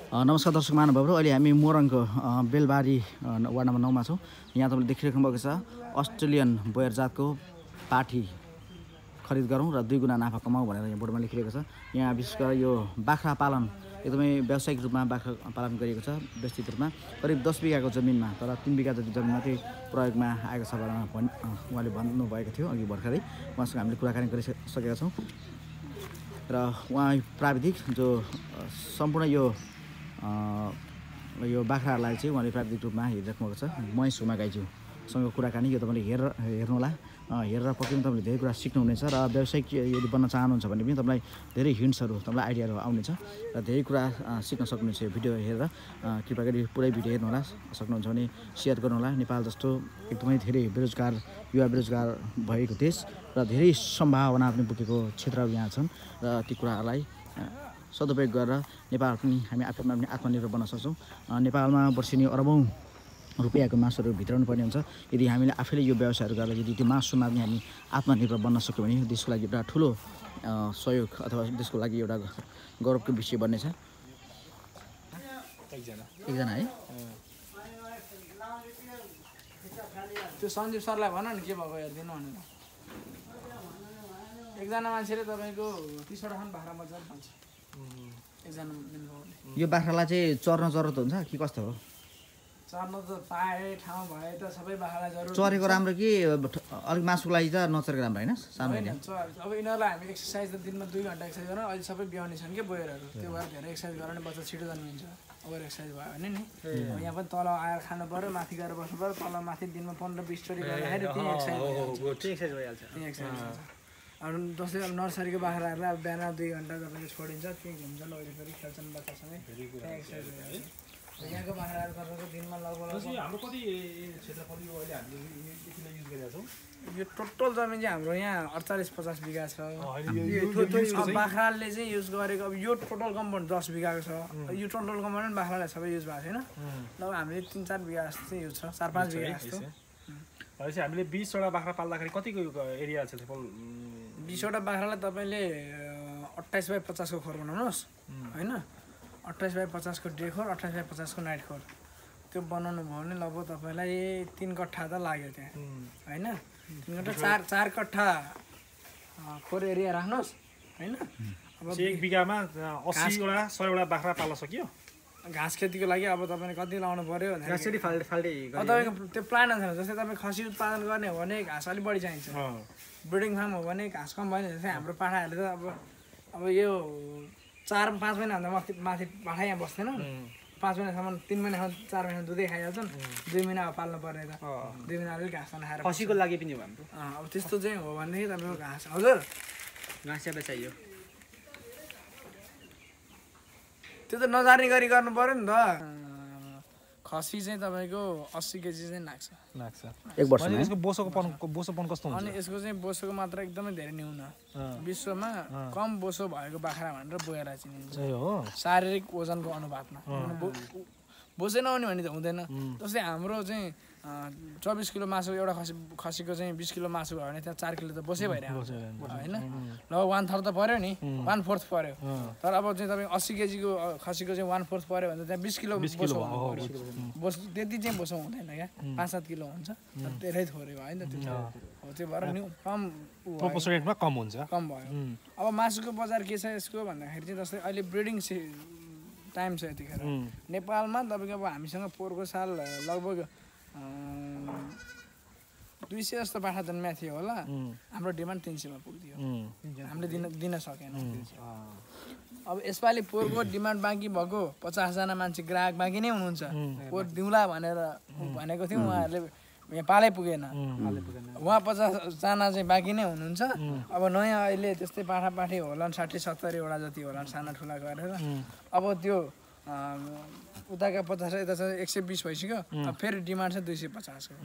नमस्कार दर्शक महानुभावहरू, अहिले हामी मोरङको बेलबारी वार्ड नम्बर 9 मा छौँ। यहाँ तपाईँले देखिराख्नु भएको छ अस्ट्रेलियन बोयर जातको पाठी खरिद गरौँ र 2 गुणा नाफा कमाऊ भनेर यहाँ बोर्डमा लेखिरहेको छ। यहाँ विशेष गरेर यो बाख्रा पालन एकदमै व्यावसायिक रूपमा बाख्रा पालन गरिएको छ। विस्तृत रूपमा करिब 10 बिघाको जमिनमा, तर 3 बिघा जति जमिन मात्रै प्रयोगमा आएको छ भनेर उहाँले भन्नुभएको थियो अघि भर्खरै। उहाँसँग हामीले कुराकानी गरिसकेका छौँ र उहाँ प्राविधिक जो सम्पूर्ण यो बाख्राहरूलाई चाहिँ उहाँले प्राविधिक रूपमा हेरिराख्नु भएको छ। महेश हुमा गाईज्यूसँग कुराकानी यो तपाईँले हेर्नुहोला। हेरेर पक्कै पनि तपाईँले धेरै कुरा सिक्नुहुनेछ र व्यावसायिक यदि बन्न चाहनुहुन्छ भने पनि तपाईँलाई धेरै हिन्ट्सहरू, तपाईँलाई आइडियाहरू आउनेछ र धेरै कुरा सिक्न सक्नुहुन्छ। यो भिडियो हेरेर कृपया गरी पुरै भिडियो हेर्नुहोला। सक्नुहुन्छ भने सेयर गर्नुहोला। नेपाल जस्तो एकदमै धेरै युवा बेरोजगार भएको देश र धेरै सम्भावना पनि बोकेको क्षेत्रहरू यहाँ छन् र ती कुराहरूलाई सदुपयोग गरेर नेपाल पनि हामी आफैमा पनि आत्मनिर्भर बन्न सक्छौँ। नेपालमा वर्षेनी अरबौँ रुपियाँको मासुहरू भित्राउनु पर्ने हुन्छ। यदि हामीले आफैले यो व्यवसायहरू गरेर यदि त्यो मासुमा पनि हामी आत्मनिर्भर बन्न सक्यौँ भने देशको लागि एउटा ठुलो सहयोग अथवा देशको लागि एउटा गौरवको विषय बन्नेछ। एकजना है त्यो सञ्जीव सरलाई भन न के भएको हेरिदिनु भनेर। एकजना मान्छेले तपाईँको 30वटा खान बाख्रा मजाले भन्छ। एकजना यो बाख्रालाई चाहिँ चर्न जरुरत हुन्छ कि कस्तो हो? चर्न त पाए ठाउँ भए त सबै बाख्रालाई जरुरत चरेको राम्रो कि अलिक मासुको लागि त नचरेको राम्रो होइन? सामान्य अब यिनीहरूलाई हामी एक्सर्साइज त दिनमा 2 घन्टा एक्सर्साइज गरौँ। अहिले सबै बिहाउने छन् कि बोयरहरू, त्यो भएर धेरै एक्सर्साइज गऱ्यो भने बच्चा छिटो जन्मिन्छ। ओभर एक्सर्साइज भयो भने नि यहाँ पनि तल आएर खानु पऱ्यो, माथि गएर बस्नु पऱ्यो। तल माथि दिनमा 15-20 चोटि गर्दाखेरि त्यही एक्सर्साइज भइहाल्छ। अरू जस्तै अब नर्सरीको बाख्राहरूलाई अब बिहान 2 घन्टा तपाईँले छोडिन्छ, त्यहीँ घुम्छन्, वरिपरि खेल्छन् बच्चासँगै, त्यही एक्सर्साइज भइहाल्छ। यहाँको बाख्राहरू तपाईँको दिनमा लगभग हाम्रो कति क्षेत्रफल यो अहिले हामीले युज गरेका छौँ? यो टोटल जमिन चाहिँ हाम्रो यहाँ 48-50 बिघा छ। बाख्राले चाहिँ युज गरेको अब यो टोटल कम्पाउन्ड 10 बिघाको छ। यो टोटल कम्पाउन्ड बाख्रालाई सबै युज भएको छैन। अब हामीले 3-4 बिघा जस्तो चाहिँ युज छ, 4-5 बिघा जस्तो। भनेपछि हामीले 20वटा बाख्रा पाल्दाखेरि कतिको एरिया क्षेत्रफल? 20वटा बाख्रालाई तपाईँले 28 बाई 50 को खोर बनाउनुहोस् होइन। 28 बाई 50 को डे खोर, 28 बाई 50 को नाइट खोर, त्यो बनाउनु भयो भने लगभग तपाईँलाई 3 कट्ठा त लाग्यो त्यहाँ होइन। 3 कट्ठा 4 कट्ठा खोर एरिया राख्नुहोस् होइन। अब 1 बिघामा 80वटा 100वटा बाख्रा पाल्न सकियो। घाँस खेतीको लागि अब तपाईँले कति लाउनु पऱ्यो भने कसरी फाल्टे तपाईँको त्यो प्लान अनुसार। जस्तै तपाईँ खसी उत्पादन गर्ने हो भने घाँस अलिक बढी चाहिन्छ। ब्रिडिङ फार्म हो भने घाँस कम भयो भने जस्तै हाम्रो पाठाहरूले त अब यो 4-5 महिनाभन्दा माथि पाठा यहाँ बस्दैन। 5 महिनासम्म, 3 महिनासम्म, 4 महिना दुधै खाइहाल्छन्। 2 महिना अब पाल्नु पर्ने त 2 महिना अलिक घाँस खाएर खसीको लागि पनि हो हाम्रो। अब त्यस्तो चाहिँ हो भनेदेखि तपाईँको घाँस हजुर घाँस ज्यादा चाहियो। त्यो त नजाने गरी गर्नु पऱ्यो नि त। खसी चाहिँ तपाईँको 80 केजी चाहिँ लाग्छ। एक वर्षमा यसको बोसोपन कस्तो हुन्छ? अनि यसको चाहिँ बोसोको मात्रा एकदमै धेरै न्यून। विश्वमा कम बोसो भएको बाख्रा भनेर बोएर चिनिन्छ शारीरिक ओजनको अनुपातमा। बोसै नहुने भने त हुँदैन। जस्तै हाम्रो चाहिँ 24 किलो मासु एउटा खसीको चाहिँ 20 किलो मासु भयो भने त्यहाँ 4 किलो त बोसै भइरहेको होइन। लगभग 1/3 त पऱ्यो नि, 1/4 पऱ्यो। तर अब चाहिँ तपाईँ 80 केजीको खसीको चाहिँ 1/4 पऱ्यो भने त्यहाँ 20 किलो बोसो बोस त्यति चाहिँ बोसो हुँदैन क्या, 5-7 किलो हुन्छ। धेरै थोरै भयो नि त त्यो। हो त्यो भएर नि कम प्रोपोर्सनेटमा कम हुन्छ, कम भयो। अब मासुको बजार के छ यसको भन्दाखेरि चाहिँ जस्तै अहिले ब्रिडिङ टाइम छ यतिखेर नेपालमा। तपाईँको अब हामीसँग पोहोरको साल लगभग 200 जस्तो बाख्रा जन्मिएको थियो होला। हाम्रो डिमान्ड 300 मा पुग्थ्यो, हामीले दिन सकेन। अब यसपालि पोहोरको डिमान्ड बाँकी भएको 50 जना मान्छे ग्राहक बाँकी नै हुनुहुन्छ। पोहोर दिउँला भनेर भनेको थियो, उहाँहरूले यहाँ पालै पुगेन। उहाँ 50 जना चाहिँ बाँकी नै हुनुहुन्छ। अब नयाँ अहिले त्यस्तै पाठापाठी होला 60-70वटा जति होला साना ठुला गरेर। अब त्यो उताका 50 यता 120 भइसक्यो। अब फेरि डिमान्ड छ 250 को।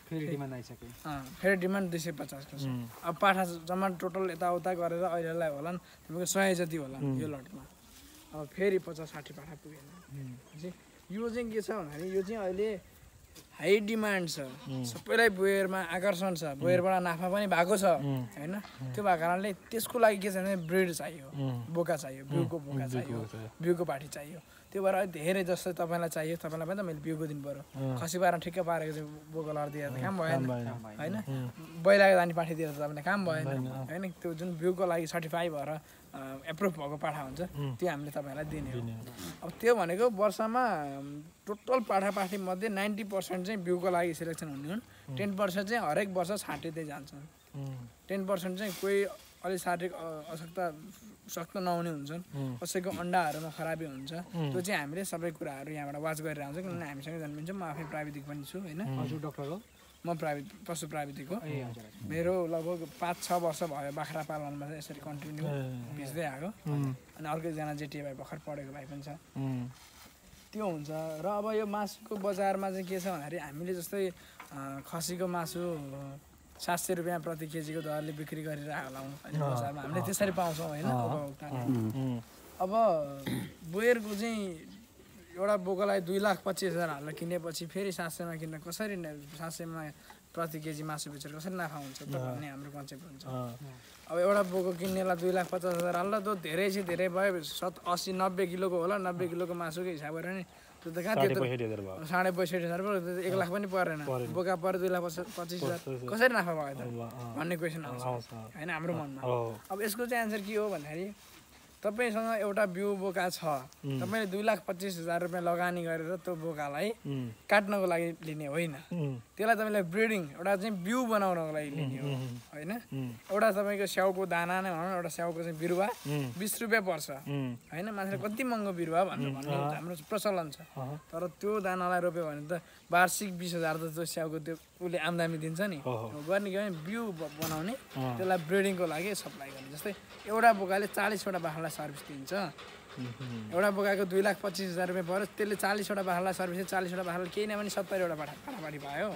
फेरि डिमान्ड आइसक्यो। फेरि डिमान्ड 250 को छ। अब पाठा जम्मा टोटल यताउता गरेर अहिलेलाई होला तपाईँको 100 जति होला यो लटमा। अब फेरि 50-60 पाठा पुगेन। यो चाहिँ के छ भन्दाखेरि यो चाहिँ अहिले हाई डिमान्ड छ सबैलाई बोयरमा आकर्षण छ बोयरबाट नाफा पनि भएको छ होइन त्यो भएको कारणले त्यसको लागि के छ भने ब्रिड चाहियो बोका चाहियो बिउको बोका चाहियो बिउको पाठी चाहियो त्यो भएर धेरै जस्तो तपाईँलाई चाहियो तपाईँलाई पनि त मैले बिउको दिनु पऱ्यो खसी पारेर ठिक्क पारेको चाहिँ बोका लड दिएर त काम भएन होइन बैलाको जाने पाठी दिएर त तपाईँलाई काम भएन होइन त्यो जुन बिउको लागि सर्टिफाई भएर एप्रुभ भएको पाठा हुन्छ त्यो हामीले तपाईँलाई दिने हो अब त्यो भनेको वर्षमा टोटल पाठापाठी मध्ये 90% चाहिँ बिउको लागि सिलेक्सन हुने हुन् 10% चाहिँ हरेक वर्ष छाँटिँदै जान्छन् 10% चाहिँ कोही अलिक शारीरिक अशक्त नहुने हुन्छन् कसैको अन्डाहरूमा खराबी हुन्छ त्यो चाहिँ हामीले सबै कुराहरू यहाँबाट वाच गरेर आउँछ किनभने हामीसँग जन्मिन्छ म आफै प्राविधिक पनि छु होइन हजुर डाक्टर हो म पशु प्राविधिक हो मेरो लगभग 5-6 वर्ष भयो बाख्रा पालनमा चाहिँ यसरी कन्टिन्यू भिज्दै आएको अनि अर्कैजना जेटिए भाइ भर्खर पढेको भाइ पनि छ त्यो हुन्छ र अब यो मासुको बजारमा चाहिँ के छ भन्दाखेरि हामीले जस्तै खसीको मासु 700 रुपियाँ प्रति केजीको दरले बिक्री गरिरहेको होला होइन बजारमा हामीले त्यसरी पाउँछौँ होइन अब बोयरको चाहिँ एउटा बोकालाई 2,25,000 हालेर किनेपछि फेरि 700मा किन्न कसरी 700मा प्रति केजी मासु बेचेर कसरी नाफा हुन्छ त भन्ने हाम्रो कन्सेप्ट हुन्छ अब एउटा बोको किन्नेलाई 2,50,000 हाल्दा त धेरै चाहिँ धेरै भयो 80-90 किलोको होला 90 किलोको मासुको हिसाब गरेर नि त्यो त कहाँ त्यो 65,000 भयो 1 लाख पनि परेन बोका पऱ्यो 2,25,000 कसरी नाफा भयो त भन्ने क्वेसन आउँछ होइन हाम्रो मनमा अब यसको चाहिँ एन्सर के हो भन्दाखेरि तपाईँसँग एउटा बिउ बोका छ तपाईँले 2,25,000 रुपियाँ लगानी गरेर त्यो बोकालाई काट्नको लागि लिने होइन त्यसलाई तपाईँले ब्रिडिङ एउटा चाहिँ बिउ बनाउनको लागि लिने हो होइन एउटा तपाईँको स्याउको दाना नै भनौँ एउटा स्याउको चाहिँ बिरुवा 20 रुपियाँ पर्छ होइन मान्छेले कति महँगो बिरुवा भन्ने हाम्रो प्रचलन छ तर त्यो दानालाई रोप्यो भने त वार्षिक 20,000 त त्यो स्याउको त्यो उसले आम्दानी दिन्छ नि गर्ने के भने बिउ बनाउने त्यसलाई ब्रिडिङको लागि सप्लाई गर्ने जस्तै एउटा बोकाले 40वटा बाख्रालाई सर्भिस दिन्छ एउटा बोकाको 2,25,000 रुपियाँ पऱ्यो त्यसले 40वटा बाख्रालाई सर्भिस 40वटा बाख्राले केही नभने 70वटा पाठापाठी पायो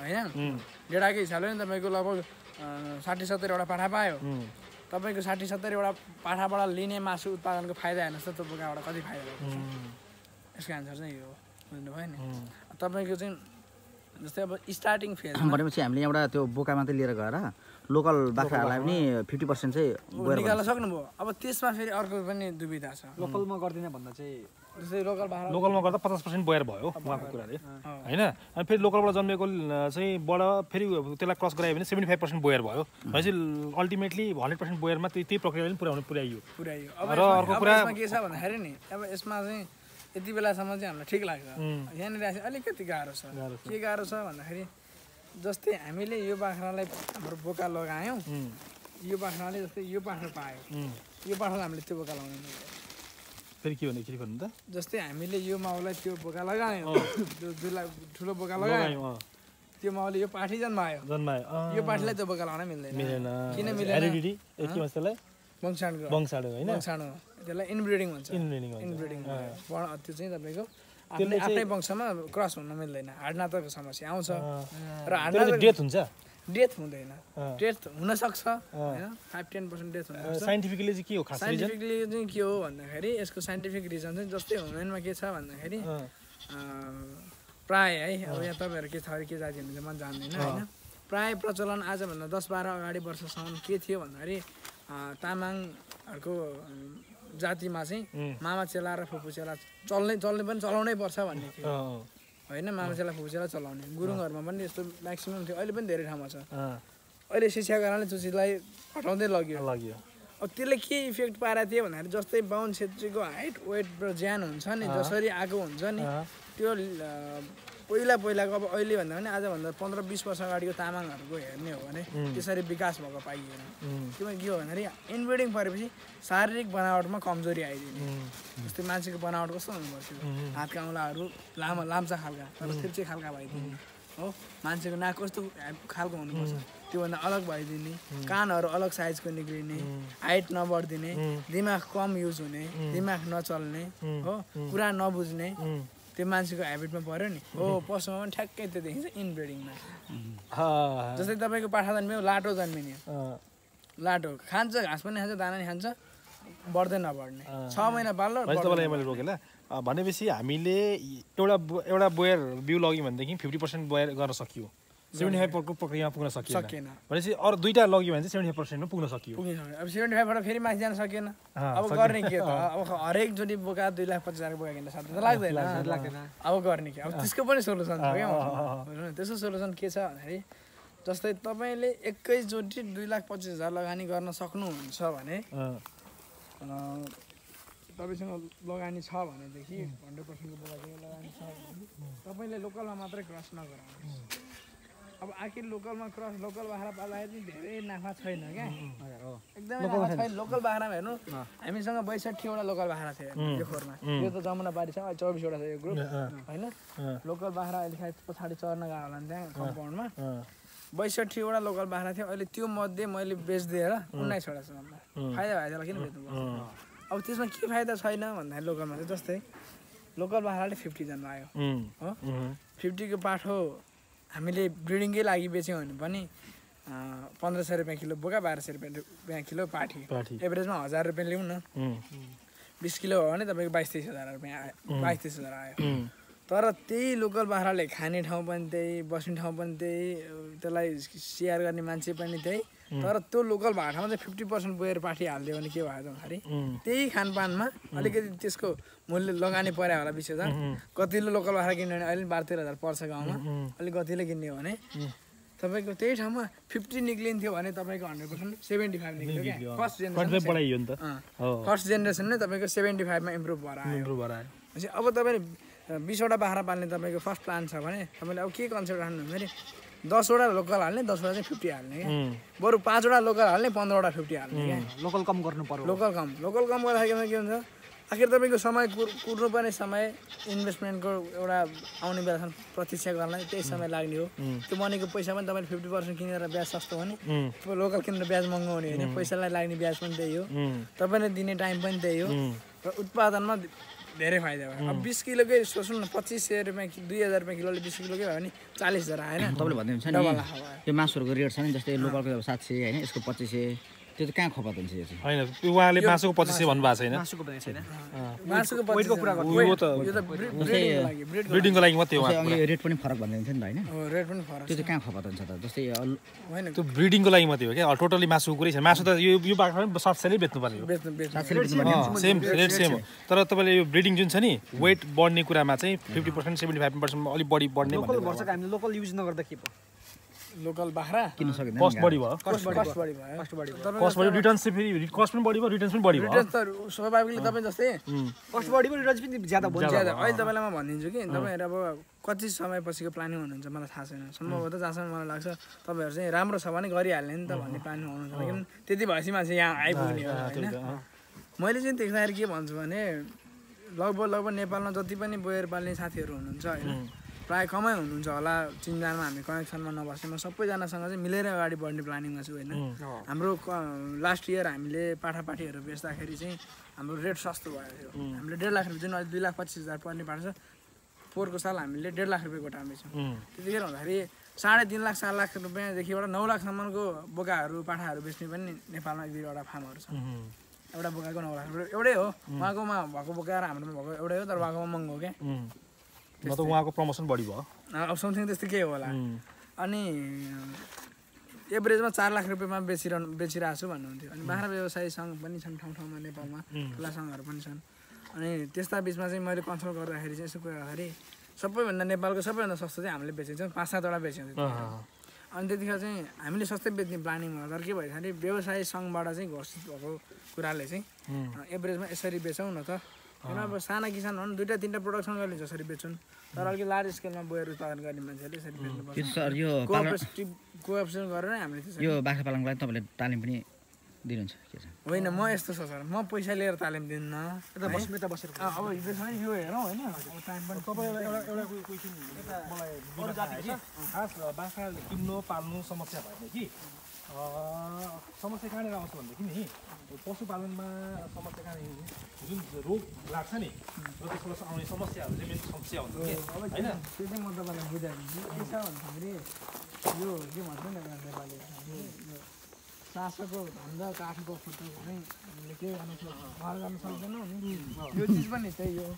होइन डेढाको हिसाबले नि तपाईँको लगभग 60-70वटा पाठा पायो तपाईँको 60-70वटा पाठाबाट लिने मासु उत्पादनको फाइदा हेर्नुहोस् त त्यो बोकाबाट कति फाइदा भएको छ यसको एन्सर चाहिँ यो बुझ्नुभयो नि तपाईँको चाहिँ जस्तै अब स्टार्टिङ फेज भनेपछि हामीले एउटा त्यो बोका मात्रै लिएर गएर लोकल बाख्राहरूलाई पनि 50% चाहिँ निकाल्न सक्नुभयो अब त्यसमा फेरि अर्को पनि दुविधा छ लोकलमा गर्दिन भन्दा चाहिँ जस्तै लोकलमा गर्दा 50% बोयर भयो उहाँको कुराले होइन अनि फेरि लोकलबाट जन्मेको चाहिँ बाट फेरि त्यसलाई क्रस गरायो भने 75% बोयर भयो भनेपछि अल्टिमेटली 100% बोयरमा त्यही प्रक्रियाले पुर्याइयो र अर्को कुरा के छ भन्दाखेरि नि अब यसमा चाहिँ यति बेलासम्म चाहिँ हामीलाई ठिक लाग्छ यहाँनिर अलिकति गाह्रो छ के गाह्रो छ भन्दाखेरि जस्तै हामीले यो बाख्रालाई हाम्रो बोका लगायौँ यो बाख्राले जस्तै यो बाख्रा पायो यो बाख्रालाई हामीले त्यो बोका लगाउनु फेरि के भन्नु त जस्तै हामीले यो माउलाई त्यो बोका लगायौँ त्यो ठुलो बोका लगायौँ त्यो माउले यो पाठी जन्मायो यो पाठीलाई त्यो बोका लगाउन मिल्दैन किन मिल्दैन वंशाणु होइन त्यसलाई इनब्रिडिङ भन्छ इनब्रिडिङ त्यो चाहिँ तपाईँको आफ्नै वंशमा क्रस हुन मिल्दैन हाडनाताको समस्या आउँछ र हाडनाता डेथ हुँदैन डेथ हुनसक्छ होइन 5-10% डेथ हुन्छ साइन्टिफिकली चाहिँ के हो खास साइन्टिफिकली चाहिँ के हो भन्दाखेरि यसको साइन्टिफिक रिजन चाहिँ जस्तै ह्युमेनमा के छ भन्दाखेरि प्राय है अब यहाँ तपाईँहरू के थरी के जाति हुन्छ म जान्दिनँ होइन प्राय प्रचलन आजभन्दा 10-12 अगाडि वर्षसम्म के थियो भन्दाखेरि तामाङहरूको जातिमा चाहिँ मामा चेला र फुपू चेला चलाउनै पर्छ भन्ने थियो होइन मामा चेला फुपू चेला चलाउने गुरुङहरूमा पनि यस्तो म्याक्सिमम थियो अहिले पनि धेरै ठाउँमा छ अहिले शिक्षा कारणले त्यो चिजलाई हटाउँदै लग्यो अब त्यसले के इफेक्ट पारेको थियो भन्दाखेरि जस्तै बाहुन छेत्रीको हाइट वेट र ज्यान हुन्छ नि जसरी आएको हुन्छ नि त्यो पहिलाको अब अहिले भन्दा पनि आजभन्दा 15-20 वर्ष अगाडिको तामाङहरूको हेर्ने हो भने त्यसरी विकास भएको पाइएन किनभने के हो भन्दाखेरि इनब्रिडिङ परेपछि शारीरिक बनावटमा कमजोरी आइदिने जस्तै मान्छेको बनावट कस्तो हुनुपर्थ्यो हातका औँलाहरू लाम्चा खालका तर तिर्चे खालका भइदिने हो मान्छेको नाक कस्तो खालको हुनुपर्छ त्योभन्दा अलग भइदिने कानहरू अलग साइजको निक्लिने हाइट नबढिदिने दिमाग कम युज हुने दिमाग नचल्ने हो कुरा नबुझ्ने त्यो मान्छेको हेबिटमा पऱ्यो नि हो पशुमा पनि ठ्याक्कै त्यो देखिन्छ इनब्रिडिङमा जस्तै तपाईँको पाठा जन्मियो लाटो जन्मिने लाटो खान्छ घाँस पनि खान्छ दाना नि खान्छ बढ्दै नबढ्ने 6 महिना पाल्नु तपाईँलाई मैले रोकेँ भनेपछि हामीले एउटा बोयर बिउ लग्यो भनेदेखि 50% बोयर गर्न सकियो 75% प्रक्रियामा पुग्न सकिएन भनेपछि अरू दुईटा लग्यो भने चाहिँ 75% मा पुग्न सकियो अब 75 बाट फेरि माथि जान सकिएन अब गर्ने के त अब हरेक जोडी बोका 2,25,000 बोका किन्न सक्दैन लाग्दैन अब गर्ने के अब त्यसको पनि सोलुसन छ के त्यसको सोलुसन के छ भन्दाखेरि जस्तै तपाईले एकै जोडी 2,25,000 लगानी गर्न सक्नुहुन्छ भने तपाईसँग लगानी छ भनेदेखि 100% को बोका लगानी छ भने तपाईले लोकलमा मात्रै क्रस नगराउनुहोस् अब आखिर लोकलमा क्रस लोकल बाख्रा पाल्दाखेरि धेरै नाफा छैन क्या एकदमै नाफा छैन लोकल बाख्रामा हेर्नु हामीसँग 62 वटा लोकल बाख्रा थियो यो खोरमा यो त जमुना बारी छ 24 वटा छ यो ग्रुप हैन लोकल बाख्रा अहिले सायद पछाडी चर्न गयो होला नि त्यहाँ कम्पाउन्डमा 62 वटा लोकल बाख्रा थियो अहिले त्यो मध्ये मैले बेच्दिएर 19 वटा छ फाइदा भएछ किन बेच्नु अब त्यसमा के फाइदा छैन भन्दाखेरि लोकलमा चाहिँ जस्तै लोकल बाख्राले 50 जन्म आयो हो 50 को पाठो हामीले ब्रिडिङकै लागि बेच्यौँ भने पनि 1500 रुपियाँ किलो बोका 1200 रुपियाँ किलो पाठी एभरेजमा 1000 रुपियाँ ल्याउँ न 20 किलो हो भने तपाईँको 22-23 हजार रुपियाँ आयो 22-23 हजार आयो तर त्यही लोकल बाख्राले खाने ठाउँ पनि त्यही बस्ने ठाउँ पनि त्यही त्यसलाई स्याहार गर्ने मान्छे पनि त्यही तर त्यो लोकल बाख्रामा चाहिँ 50% बोयर पाठी हालिदियो भने के भयो भन्दाखेरि त्यही खानपानमा अलिकति त्यसको मूल्य लगानी पर्यो होला 20,000 कतिले लोकल बाख्रा किन्यो भने अहिले 12-13 हजार पर्छ गाउँमा अलिक कतिले किन्यो भने तपाईँको त्यही ठाउँमा 50 निक्लिन्थ्यो भने तपाईँको 100% 75 निक्ल्यो क्या फर्स्ट जेनेरेसन नै तपाईँको 75 मा इम्प्रुभ भएर आयो अब तपाईँले 20 वटा बाख्रा पाल्ने तपाईँको फर्स्ट प्लान छ भने तपाईँले अब के कन्सेप्ट राख्नु भने 10 वटा लोकल हाल्ने 10 वटा चाहिँ 50 हाल्ने क्या बरु 5 वटा लोकल हाल्ने 15 वटा 50 हाल्ने क्या लोकल कम गर्नु पर्यो लोकल कम गर्दाखेरि के हुन्छ आखिर तपाईँको समय कुर्नुपर्ने समय इन्भेस्टमेन्टको एउटा आउने बेलासम्म प्रतीक्षा गर्नलाई त्यही समय लाग्ने हो त्यो मनीको पैसा पनि तपाईँले 50% किनेर ब्याज सस्तो भने लोकल किनेर ब्याज महँगो हुने होइन पैसालाई लाग्ने ब्याज पनि त्यही हो तपाईँले दिने टाइम पनि त्यही हो र उत्पादनमा धेरै फाइदा भयो अब 20 किलोकै सोच्नु न 2500 रुपियाँ 2,000 रुपियाँ किलोले 20 किलोकै भयो भने 40,000 आएन तपाईँले भन्दै हुन्छ नि यो मासुहरूको रेट छ नि जस्तै लोकलको 700 होइन यसको 2500 त्यो चाहिँ कहाँ खपत हुन्छ यो चाहिँ हैन उहाँले मासुको 2500 भन्नुभएको छैन मासुको वेटको कुरा गर्नु यो त ब्रिडिङको लागि मात्रै हो रेट पनि फरक भन्दै हुन्छ नि त हैन रेट पनि फरक त्यो चाहिँ कहाँ खपत हुन्छ त जस्तै हैन त्यो ब्रिडिङको लागि मात्रै हो क्या टोटली मासुको कुरै छैन मासु त यो बाख्रा पनि 700 नै बेच्नु पर्ने हो सेम रेट सेम हो तर तपाईले यो ब्रिडिङ जुन छ नि वेट बढ्ने कुरामा चाहिँ 50% 75% अलि बढी बढ्ने लोकल भर्छ हामीले लोकल युज नगर्दा के भयो लोकल बाख्रा किन्न सकिदैन कस्ट बढी भयो कस्ट बढी रिटर्न्स चाहिँ फेरि कस्ट पनि बढी भयो रिटर्न्स पनि बढी भयो रिटर्न्स त स्वाभाविकले तपाईँ जस्तै कस्ट बढी भयो रिटर्न्स पनि ज्यादा भयो अहिले तपाईँलाई म भनिदिन्छु कि तपाईँहरू अब कति समयपछिको प्लानिङ हुनुहुन्छ मलाई थाहा छैन सम्भवतः जहाँसम्म मलाई लाग्छ तपाईँहरू चाहिँ राम्रो छ भने गरिहाल्ने नि त भन्ने प्लानिङ हुनुहुन्छ किन त्यति भएपछि मान्छे यहाँ आइपुग्ने हो होइन मैले चाहिँ देख्दाखेरि के भन्छु भने लगभग नेपालमा जति पनि बोयर पाल्ने साथीहरू हुनुहुन्छ होइन प्रायः कमै हुनुहुन्छ होला चिन्जानमा हामी कनेक्सनमा नबस्ने म सबैजनासँग चाहिँ मिलेर अगाडि बढ्ने प्लानिङमा छु होइन हाम्रो लास्ट इयर हामीले पाठापाठीहरू बेच्दाखेरि चाहिँ हाम्रो रेट सस्तो भयो थियो हामीले 1.5 लाख रुपियाँ जुन अहिले 2,25,000 पर्ने पाएको छ पोहोरको साल हामीले 1.5 लाख रुपियाँ गोटा बेच्यौँ त्यतिखेर हुँदाखेरि 3.5 लाख 4 लाख रुपियाँदेखिबाट 9 लाखसम्मको बोकाहरू पाठाहरू बेच्ने पनि नेपालमा 1-2वटा फार्महरू छ एउटा बोकाको 9 लाख रुपियाँ एउटै हो उहाँकोमा भएको बोका र हाम्रोमा भएको एउटै हो तर उहाँकोमा महँगो हो क्या मतलब उहाँको प्रमोसन बढी भयो अब समथिङ त्यस्तै के होला अनि एभरेजमा 4 लाख रुपियाँमा बेचिरहेको छु भन्नुहुन्थ्यो अनि बाख्रा व्यवसाय सङ्घ पनि छन् ठाउँ नेपालमा ठुला सङ्घहरू पनि छन् अनि त्यस्ता बिचमा चाहिँ मैले कन्सल्ट गर्दाखेरि चाहिँ यसो कुरा गर्दाखेरि सबैभन्दा नेपालको सबैभन्दा सस्तो चाहिँ हामीले बेचेको छौँ 5-7 वटा बेच्यौँ अनि त्यतिखेर चाहिँ हामीले सस्तै बेच्ने प्लानिङ भयो तर के भयो भने व्यवसाय सङ्घबाट चाहिँ घोषित भएको कुराले चाहिँ एभरेजमा यसरी बेचौँ न त किन अब साना किसान हो 2-3टा प्रोडक्सन गर्ने जसरी बेच्छन् तर अलिक लार्ज स्केलमा बोयर उत्पादन गर्ने मान्छेहरूले यसरी बेच्नुपर्छ कोअपरेसन गरेर हामीले यो बाख्रा पालनको लागि तपाईँले तालिम पनि दिनुहुन्छ के छ होइन म यस्तो छ सर म पैसा लिएर तालिम दिन्न यता बसेर अब हिजो यो हेरौँ होइन टाइम पनि तपाईँलाई एउटा क्वेसन मलाई अरू जातिको खास बाख्रा किन्नु पाल्नु समस्या भयो कि समस्या कहाँनिर आउँछ भनेदेखि नि पशुपालनमा समस्या कहाँनिर जुन रोग लाग्छ नि र त्यसबाट आउने समस्याहरू चाहिँ मेन समस्या हुन्छ कि होइन त्यो चाहिँ म तपाईँलाई बुझाइदिन्छु के छ भन्दाखेरि यो के भन्छ नि नेपाली चासोको भन्दा काठको फुटो भने हामीले के गर्नु मर गर्न सक्दैनौँ नि यो चिज पनि त्यही हो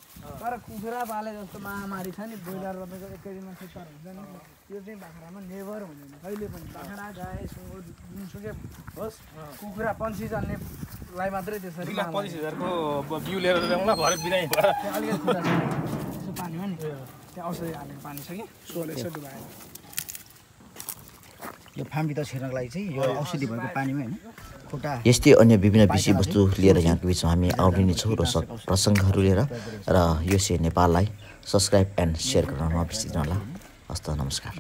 तर कुखुरा पाले जस्तो महामारी छ नि ब्रोइलर तपाईँको एकै दिनमा सुत्तर हुन्छ नि त्यो चाहिँ बाख्रामा नेभर हुँदैन कहिले पनि बाख्रा गाई सुँगुर जुनसुकै होस् कुखुरा पन्छी जन्नेलाई मात्रै त्यसरी 25,000 को बिउ लिएर ल्याउँला भरे बिरामी भएर अलिकति कुरा छ यसो पानीमा नि त्यहाँ औषधि हालेको पानी छ कि सोले यसो डुबाएर यो फार्मभित्र छिर्नको लागि चाहिँ यो औषधि भएको पानीमा होइन खुट्टा यस्तै अन्य विभिन्न विषयवस्तु लिएर यहाँको बिचमा हामी आउने नै छौँ रोचक प्रसङ्गहरू लिएर र यो से नेपाललाई सब्सक्राइब एन्ड सेयर गर्न नबिर्सिनुहोला हस्त नमस्कार।